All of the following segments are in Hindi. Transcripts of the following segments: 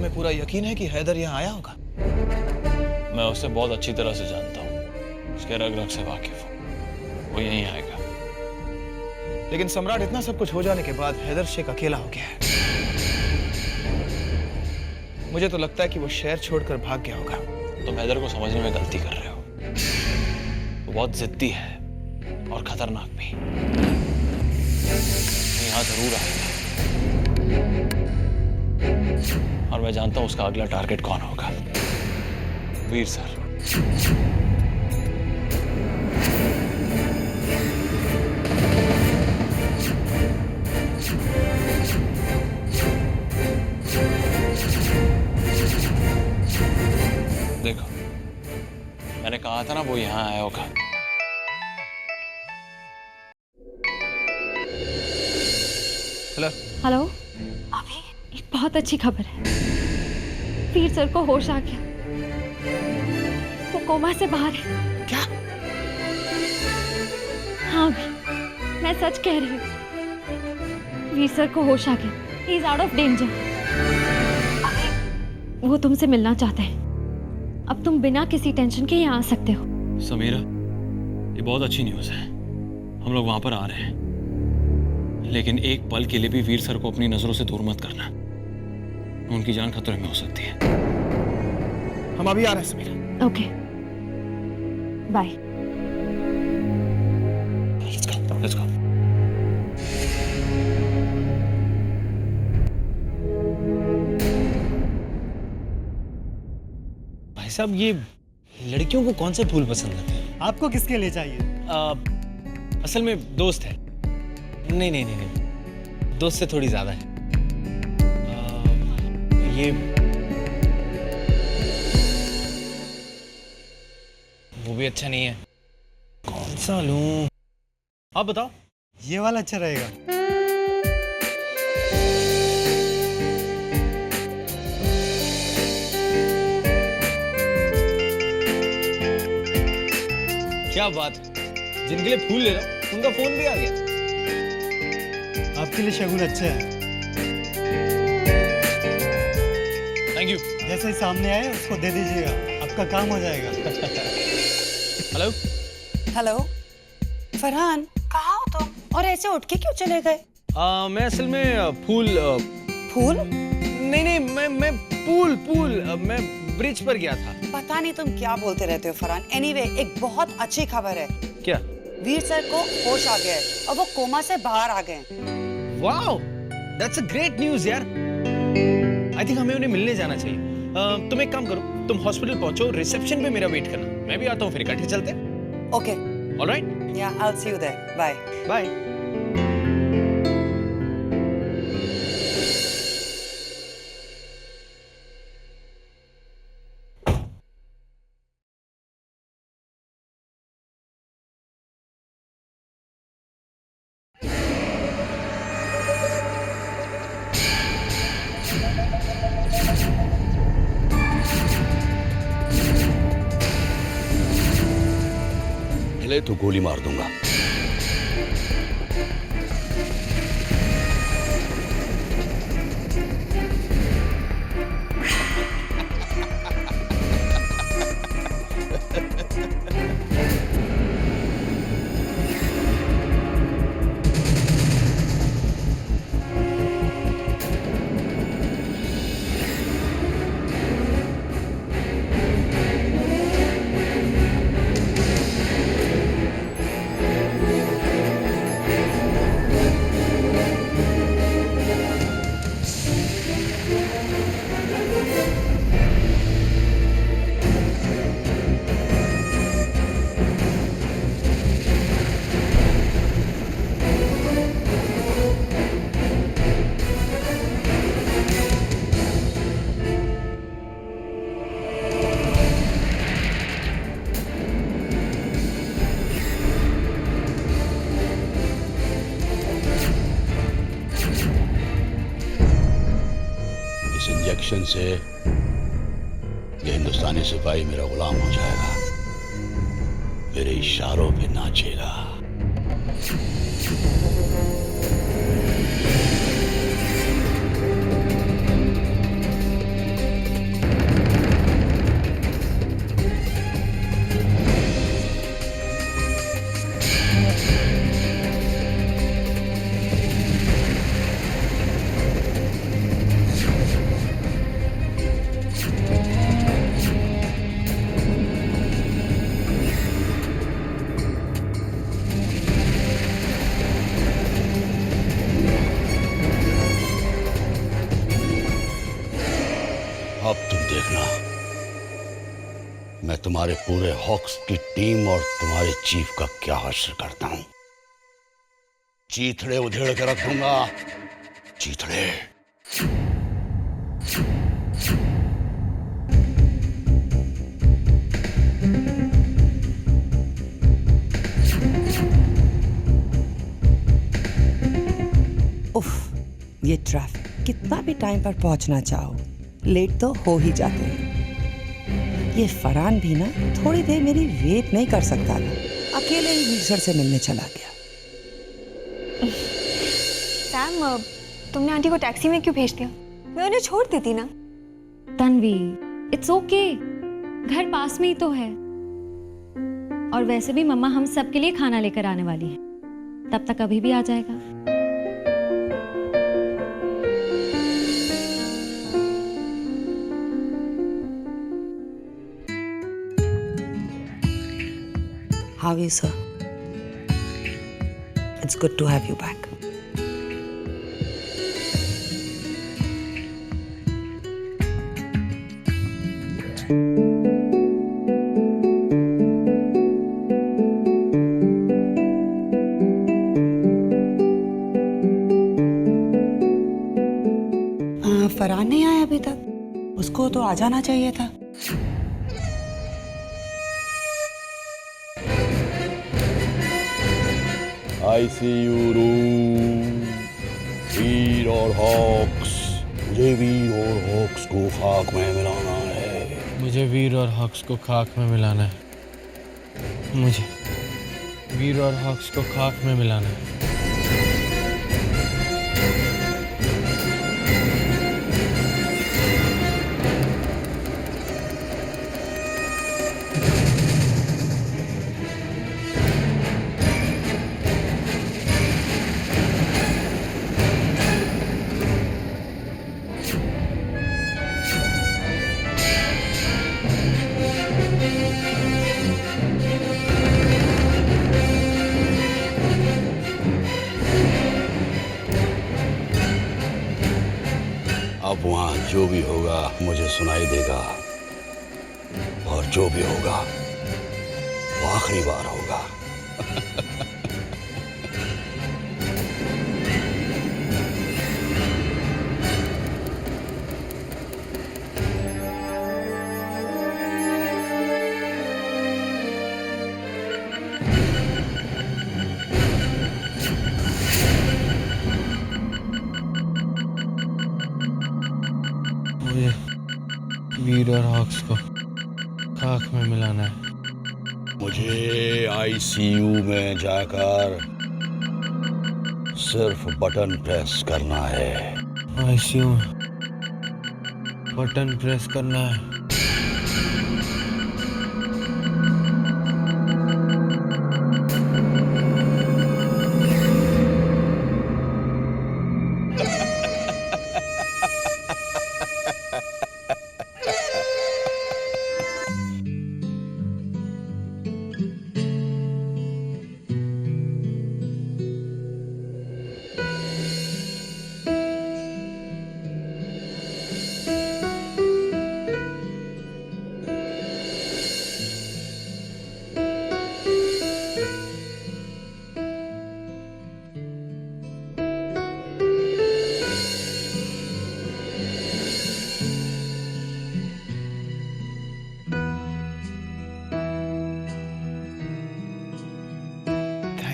तुम्हें पूरा यकीन है कि हैदर यहाँ आया होगा? मैं उसे बहुत अच्छी तरह से जानता हूँ, उसके रग रग से वाकिफ हूँ। वो यहीं आएगा। लेकिन सम्राट, इतना सब कुछ हो जाने के बाद हैदर शेख अकेला हो गया है। मुझे तो लगता है कि वो शहर छोड़कर भाग गया होगा। तुम हैदर को समझने में गलती कर रहे हो। वो बहुत जिद्दी है और खतरनाक भी। यहाँ जरूर आएगा और मैं जानता हूँ उसका अगला टारगेट कौन होगा। वीर सर। देखो, मैंने कहा था ना वो यहाँ आया होगा। हेलो। हेलो, अभी एक बहुत अच्छी खबर है। वीर सर को होश आ गया। वो कोमा से बाहर है। क्या? हाँ अभी मैं सच कह रही हूँ। वीर सर को होश आ गया। He is out of danger. वो तुमसे मिलना चाहते हैं। अब तुम बिना किसी टेंशन के यहाँ आ सकते हो। समीरा, ये बहुत अच्छी न्यूज़ है। हम लोग वहां पर आ रहे हैं, लेकिन एक पल के लिए भी वीर सर को अपनी नजरों से दूर मत करना। उनकी जान खतरे में हो सकती है। हम अभी आ रहे हैं Samira. Okay, bye. Let's go. भाई साहब, ये लड़कियों को कौन से फूल पसंद आते हैं? आपको किसके लिए चाहिए? असल में दोस्त है। नहीं नहीं नहीं नहीं, दोस्त से थोड़ी ज्यादा है। ये वो भी अच्छा नहीं है। कौन सा लूं? आप बताओ। ये वाला अच्छा रहेगा। क्या बात है, जिनके लिए फूल ले रहा हूं उनका फोन भी आ गया। आपके लिए शगुन अच्छा है। Thank you. जैसे ही सामने आए उसको दे दीजिएगा, आपका काम हो जाएगा। हेलो। हेलो फरहान, कहाँ हो तुम और ऐसे उठ के क्यों चले गए? मैं असल में फूल फूल? नहीं नहीं, मैं पूल मैं ब्रिज पर गया था। पता नहीं तुम क्या बोलते रहते हो फरहान। एनीवे, एक बहुत अच्छी खबर है। क्या? वीर सर को होश आ गया है और वो कोमा से बाहर आ गए। Wow, that's a great news यार। आई थिंक हमें उन्हें मिलने जाना चाहिए। तुम एक काम करो, तुम हॉस्पिटल पहुंचो, रिसेप्शन पे मेरा वेट करना। मैं भी आता हूँ, फिर इकट्ठे चलते हैं। ओके, ऑलराइट, या I will see you there. Bye bye. तो गोली मार दूंगा। इंजेक्शन से ये हिंदुस्तानी सिपाही मेरा गुलाम हो जाएगा, मेरे इशारों पे नाचेगा। तुम्हारे पूरे हॉक्स की टीम और तुम्हारे चीफ का क्या हश्र करता हूं। चीथड़े उधेड़ के रख दूंगा, चीथड़े। उफ, ये ट्रैफिक, कितना भी टाइम पर पहुंचना चाहो लेट तो हो ही जाते हैं। ये फरहान भी ना थोड़ी देर मेरी वेट नहीं कर सकता था, अकेले ही वीर सर से मिलने चला गया। सैम, तुमने आंटी को टैक्सी में क्यों भेज दिया? मैं उन्हें छोड़ देती ना। तन्वी, इट्स ओके, घर पास में ही तो है। और वैसे भी मम्मा हम सब के लिए खाना लेकर आने वाली है, तब तक अभी भी आ जाएगा। How are you, sir? It's good to have you back. Farhan नहीं आया अभी तक, उसको तो आ जाना चाहिए था। ICU रूम, वीर और हॉक्स। मुझे वीर और हॉक्स को खाक में मिलाना है। मुझे वीर और हॉक्स को खाक में मिलाना है। मुझे वीर और हॉक्स को खाक में मिलाना है। अब वहां जो भी होगा मुझे सुनाई देगा, और जो भी होगा वो आखिरी बार होगा। मुझे वीर और हॉक्स को खाक में मिलाना है। मुझे ICU में जाकर सिर्फ बटन प्रेस करना है। ICU में बटन प्रेस करना है।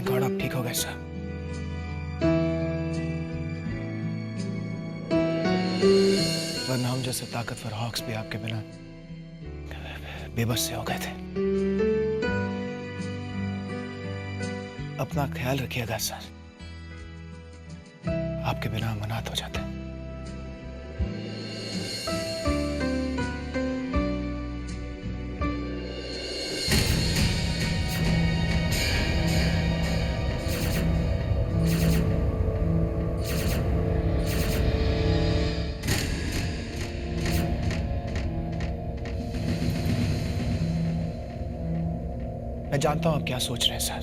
गॉड आप ठीक हो गए सर। वरना हम जैसे ताकतवर हॉक्स भी आपके बिना बेबस से हो गए थे। अपना ख्याल रखिएगा सर, आपके बिना हम अनाथ हो जाते। मैं जानता हूं आप क्या सोच रहे हैं सर,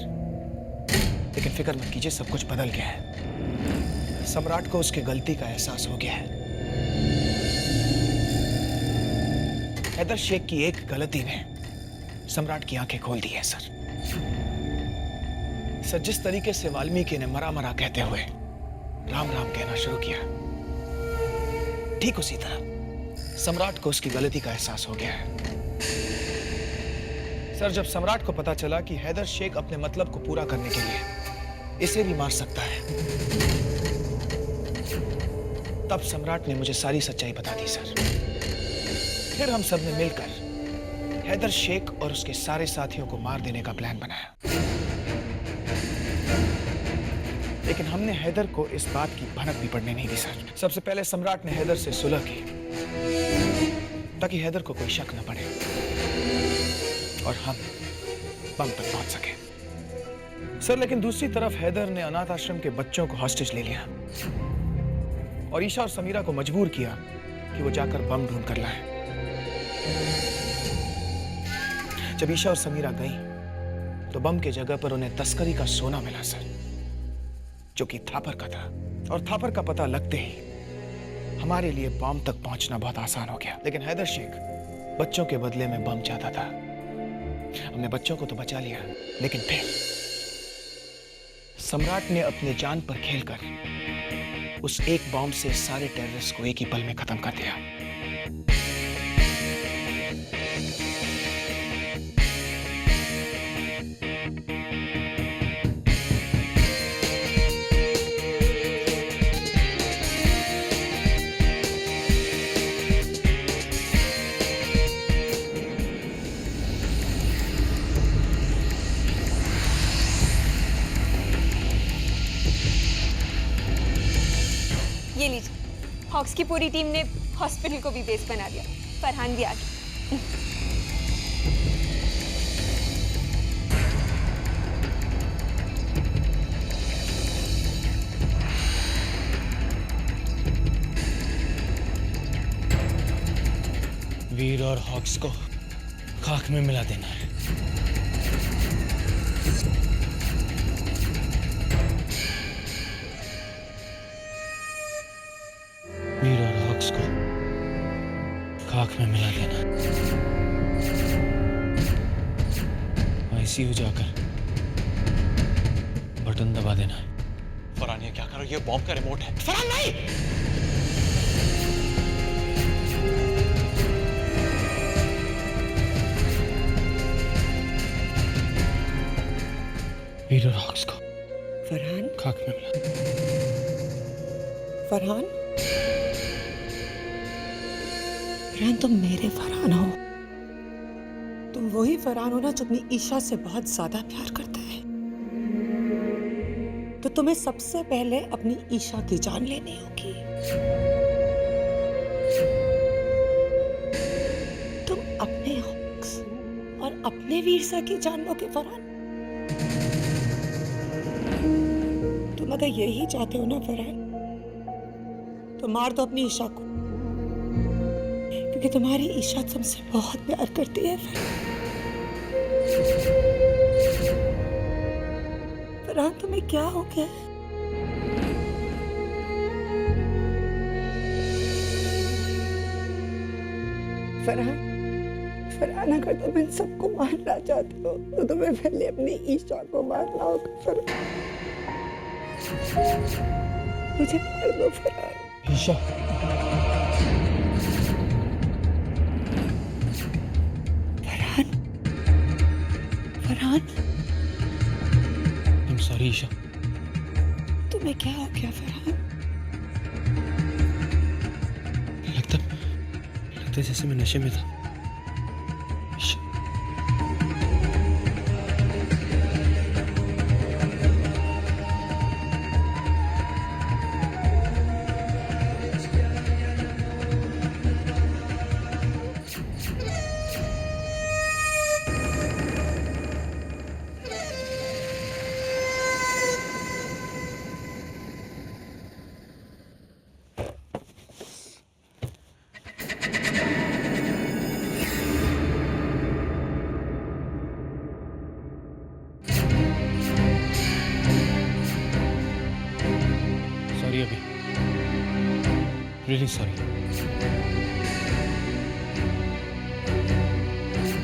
लेकिन फिक्र मत कीजिए, सब कुछ बदल गया है। सम्राट को उसकी गलती का एहसास हो गया है। हैदर शेख की एक गलती ने सम्राट की आंखें खोल दी हैं सर। सर, जिस तरीके से वाल्मीकि ने मरा मरा कहते हुए राम राम कहना शुरू किया, ठीक उसी तरह सम्राट को उसकी गलती का एहसास हो गया है। सर, जब सम्राट को पता चला कि हैदर शेख अपने मतलब को पूरा करने के लिए इसे भी मार सकता है, तब सम्राट ने मुझे सारी सच्चाई बता दी सर। फिर हम सब ने मिलकर हैदर शेख और उसके सारे साथियों को मार देने का प्लान बनाया। लेकिन हमने हैदर को इस बात की भनक भी पड़ने नहीं दी सर। सबसे पहले सम्राट ने हैदर से सुलह की ताकि हैदर को कोई शक न पड़े और हम बम तक पहुंच सके सर। लेकिन दूसरी तरफ हैदर ने अनाथ आश्रम के बच्चों को हॉस्टेज ले लिया और ईशा और समीरा को मजबूर किया कि वो जाकर बम ढूंढ कर लाए। जब ईशा और समीरा गई तो बम के जगह पर उन्हें तस्करी का सोना मिला सर, जो कि थापर का था। और थापर का पता लगते ही हमारे लिए बम तक पहुंचना बहुत आसान हो गया। लेकिन हैदर शेख बच्चों के बदले में बम चाहता था। हमने बच्चों को तो बचा लिया, लेकिन फिर सम्राट ने अपने जान पर खेलकर उस एक बॉम्ब से सारे टेररिस्ट को एक ही पल में खत्म कर दिया। ये लीजिए, हॉक्स की पूरी टीम ने हॉस्पिटल को भी बेस बना दिया। फरहान भी आ गया। वीर और हॉक्स को खाक में मिला देना है। वीर और हॉक्स को खाक में मिला देना। आईसीयू जाकर बटन दबा देना। फरहान, ये क्या करो? ये बॉम्ब का रिमोट है। फरहान नहीं! वीर और हॉक्स को फरहान, खाक में मिला। फरहान, फरहान, तुम मेरे फरहान हो। तुम वही फरहान हो ना जो अपनी ईशा से बहुत ज्यादा प्यार करता है। तो तुम्हें सबसे पहले अपनी ईशा की जान लेनी होगी। तुम अपने हॉक्स और अपने वीरसा की जान लोगे फरहान। तुम अगर यही चाहते हो ना फरहान, तो मार दो अपनी ईशा को, क्योंकि तुम्हारी ईशा तुमसे बहुत प्यार करती है फरहान। तुम्हें क्या हो गया है? फरहान, फरहान, अगर तुम इन सबको मारना चाहते हो तो तुम्हें पहले अपनी ईशा को मारना होगा फरहान। मुझे मार दो Farhan. Isha, Farhan, Farhan, I am sorry Isha. तुम्हें क्या हो गया फरहान? लगता जैसे मैं नशे में था। ईशा, सॉरी अभी, रियली सॉरी।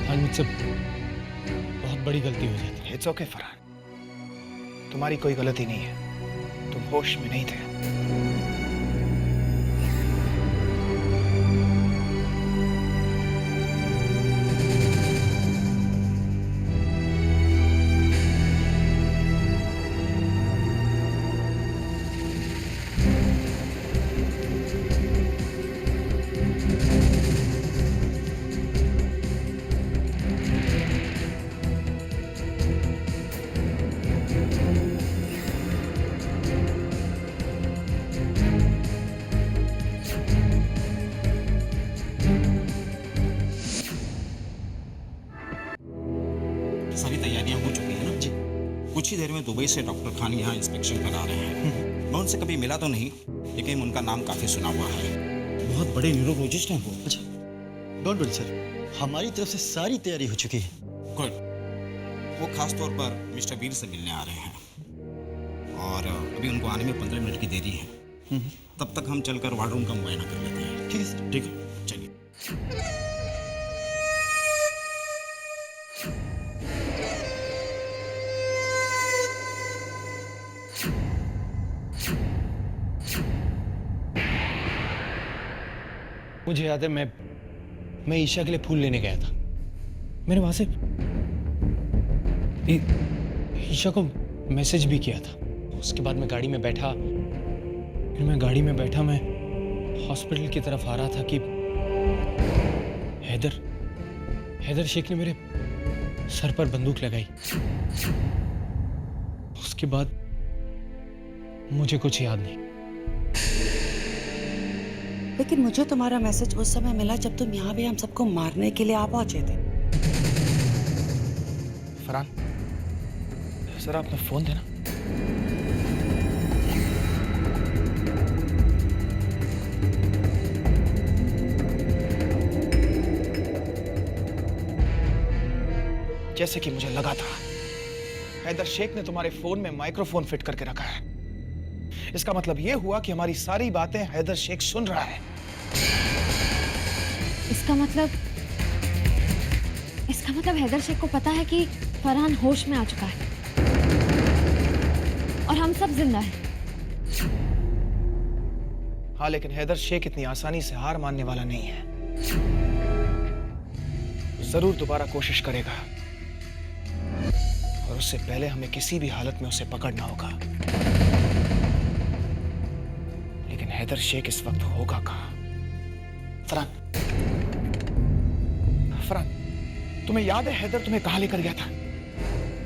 आज मुझसे बड़ी गलती हो जाती है। इट्स ओके फरहान, तुम्हारी कोई गलती नहीं है, तुम होश में नहीं थे। सारी तैयारियां हो चुकी हैं ना जी। कुछ ही देर में दुबई से डॉक्टर खान यहाँ इंस्पेक्शन करा रहे हैं। मैं उनसे कभी मिला तो नहीं, लेकिन उनका नाम काफी सुना हुआ है। बहुत बड़े न्यूरोलॉजिस्ट हैं वो। अच्छा, डोंट वरी सर, हमारी तरफ से सारी तैयारी हो चुकी है। गुड। वो खास तौर पर मिस्टर वीर से मिलने आ रहे हैं और अभी उनको आने में 15 मिनट की देरी है। तब तक हम चलकर वार्ड रूम का मुआयना कर लेते हैं। ठीक है सर। ठीक है, चलिए। मुझे याद है मैं ईशा के लिए फूल लेने गया था। मैंने वहां से ईशा को मैसेज भी किया था। उसके बाद मैं गाड़ी में बैठा, मैं हॉस्पिटल की तरफ आ रहा था कि हैदर शेख ने मेरे सर पर बंदूक लगाई। उसके बाद मुझे कुछ याद नहीं। लेकिन मुझे तुम्हारा मैसेज उस समय मिला जब तुम यहाँ पे हम सबको मारने के लिए आ पहुंचे थे। फरहान, सर आपने फोन देना। जैसे कि मुझे लगा था, हैदर शेख ने तुम्हारे फोन में माइक्रोफोन फिट करके रखा है। इसका मतलब यह हुआ कि हमारी सारी बातें हैदर शेख सुन रहा है। इसका मतलब हैदर शेख को पता है कि फरहान होश में आ चुका है और हम सब जिंदा हैं। हाँ, लेकिन हैदर शेख इतनी आसानी से हार मानने वाला नहीं है। जरूर दोबारा कोशिश करेगा और उससे पहले हमें किसी भी हालत में उसे पकड़ना होगा। लेकिन हैदर शेख इस वक्त होगा कहां? फरहान, तुम्हें याद है हैदर तुम्हें कहां लेकर गया था?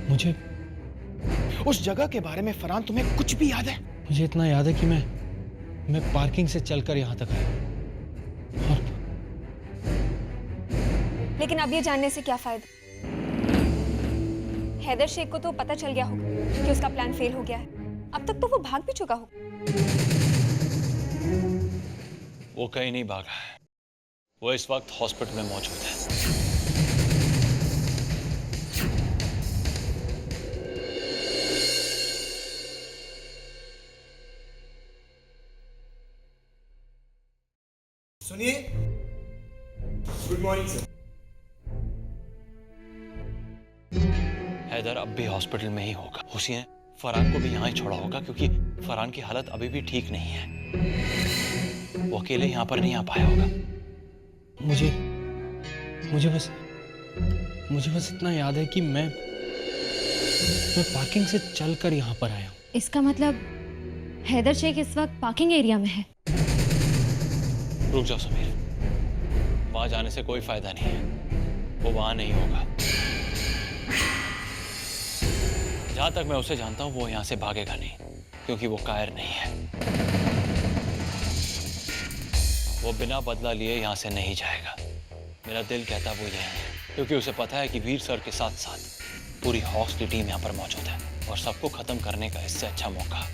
मुझे उस जगह के बारे में फरहान तुम्हें कुछ भी याद है? मुझे इतना याद है कि मैं पार्किंग से चलकर यहाँ तक आया। और लेकिन अब ये जानने से क्या फायदा? हैदर शेख को तो पता चल गया होगा कि उसका प्लान फेल हो गया है। अब तक तो वो भाग भी चुका होगा। वो कहीं नहीं भागा है, वो इस वक्त हॉस्पिटल में मौजूद है। सुनिए। Good morning sir. हैदर अब भी हॉस्पिटल में ही होगा। उसी ने फरहान को भी यहाँ ही छोड़ा होगा क्योंकि फरहान की हालत अभी भी ठीक नहीं है। वो अकेले यहाँ पर नहीं आ पाया होगा। मुझे बस इतना याद है कि मैं पार्किंग से चलकर यहाँ पर आया हूँ। इसका मतलब हैदर शेख इस वक्त पार्किंग एरिया में है। रुक जाओ समीर, वहां जाने से कोई फायदा नहीं है। वो वहां नहीं होगा। जहां तक मैं उसे जानता हूं वो यहां से भागेगा नहीं, क्योंकि वो कायर नहीं है। वो बिना बदला लिए यहां से नहीं जाएगा। मेरा दिल कहता वो यही है, क्योंकि उसे पता है कि वीर सर के साथ साथ पूरी हॉक्स की टीम यहां पर मौजूद है और सबको खत्म करने का इससे अच्छा मौका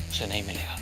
उसे नहीं मिलेगा।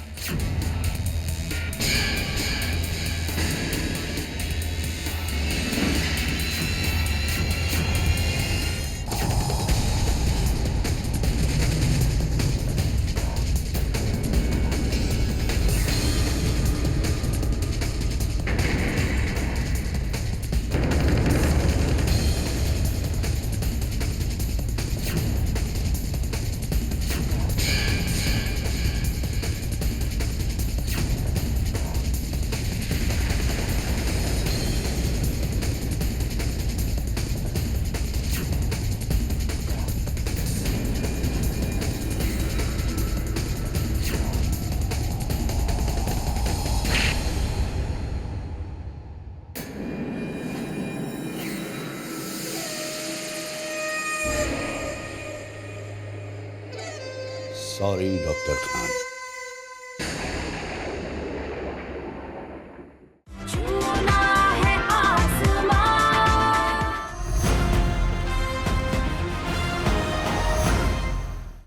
Sorry doctor Khan.